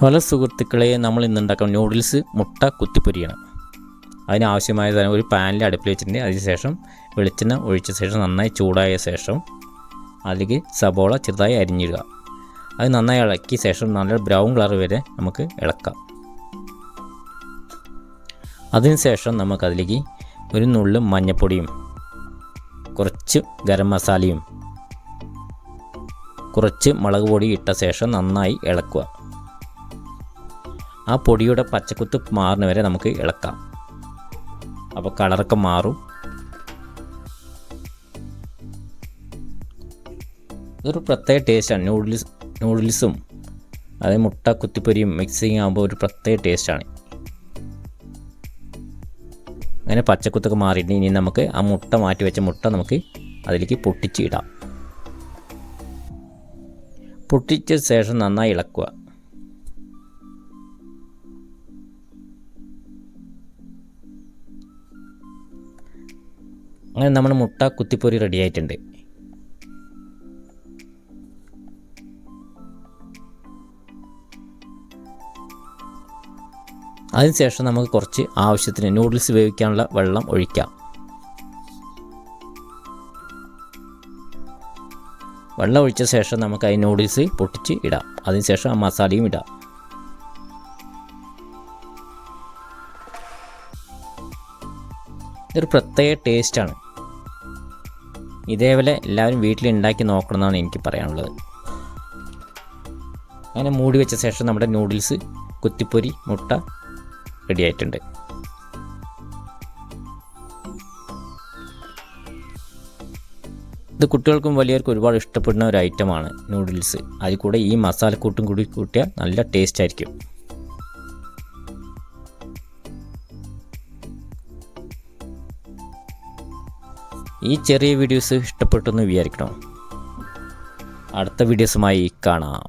Hello സുഹൃത്തുക്കളെ, നമ്മൾ ഇന്ന് ഉണ്ടാക്കുന്ന നൂഡിൽസ് മുട്ട കുത്തിപ്പൊരിയാണ്. അതിനാവശ്യമായ ഒരു പാനിൽ അടുപ്പിൽ വെച്ചിട്ടുണ്ട്. അതിനുശേഷം വെളിച്ചെണ്ണ ഒഴിച്ച ശേഷം നന്നായി ചൂടായ ശേഷം അതിലേക്ക് സബോള ചെറുതായി അരിഞ്ഞിടുക. അത് നന്നായി ഇളക്കിയ ശേഷം നല്ല ബ്രൗൺ കളർ വരെ നമുക്ക് ഇളക്കാം. അതിനുശേഷം നമുക്കതിലേക്ക് ഒരു നുള്ളു മഞ്ഞൾപ്പൊടിയും കുറച്ച് ഗരം മസാലയും കുറച്ച് മുളക് പൊടി ഇട്ട ശേഷം നന്നായി ഇളക്കുക. ആ പൊടിയുടെ പച്ചക്കുത്ത് മാറുന്ന വരെ നമുക്ക് ഇളക്കാം. അപ്പോൾ കളറൊക്കെ മാറും. ഇതൊരു പ്രത്യേക ടേസ്റ്റാണ്. നൂഡിൽസും അതായത് മുട്ട കുത്തിപ്പൊരിയും മിക്സിങ് ആകുമ്പോൾ ഒരു പ്രത്യേക ടേസ്റ്റാണ്. അങ്ങനെ പച്ചക്കുത്തൊക്കെ മാറിയിട്ട് ഇനി നമുക്ക് ആ മുട്ട മാറ്റി വെച്ച മുട്ട നമുക്ക് അതിലേക്ക് പൊട്ടിച്ച് ഇടാം. പൊട്ടിച്ച ശേഷം നന്നായി ഇളക്കുക. അങ്ങനെ നമ്മുടെ മുട്ട കുത്തിപ്പൊരി റെഡി ആയിട്ടുണ്ട്. അതിനുശേഷം നമുക്ക് കുറച്ച് ആവശ്യത്തിന് നൂഡിൽസ് വേവിക്കാനുള്ള വെള്ളം ഒഴിക്കാം. വെള്ളം ഒഴിച്ച ശേഷം നമുക്ക് ഈ നൂഡിൽസ് പൊട്ടിച്ച് ഇടാം. അതിനുശേഷം ആ മസാലയും ഇടാം. ഇതൊരു പ്രത്യേക ടേസ്റ്റാണ്. ഇതേപോലെ എല്ലാവരും വീട്ടിൽ ഉണ്ടാക്കി നോക്കണമെന്നാണ് എനിക്ക് പറയാനുള്ളത്. അങ്ങനെ മൂടി വെച്ച ശേഷം നമ്മുടെ നൂഡിൽസ് കുത്തിപ്പൊരി മുട്ട റെഡി ആയിട്ടുണ്ട്. ഇത് കുട്ടികൾക്കും വലിയവർക്കും ഒരുപാട് ഇഷ്ടപ്പെടുന്ന ഒരു ഐറ്റമാണ് നൂഡിൽസ്. അതിൽ കൂടെ ഈ മസാലക്കൂട്ടും കൂടി കൂട്ടിയാൽ നല്ല ടേസ്റ്റ് ആയിരിക്കും. ഈ ചെറിയ വീഡിയോസ് ഇഷ്ടപ്പെട്ടെന്ന് വിചാരിക്കണം. അടുത്ത വീഡിയോസുമായി കാണാം.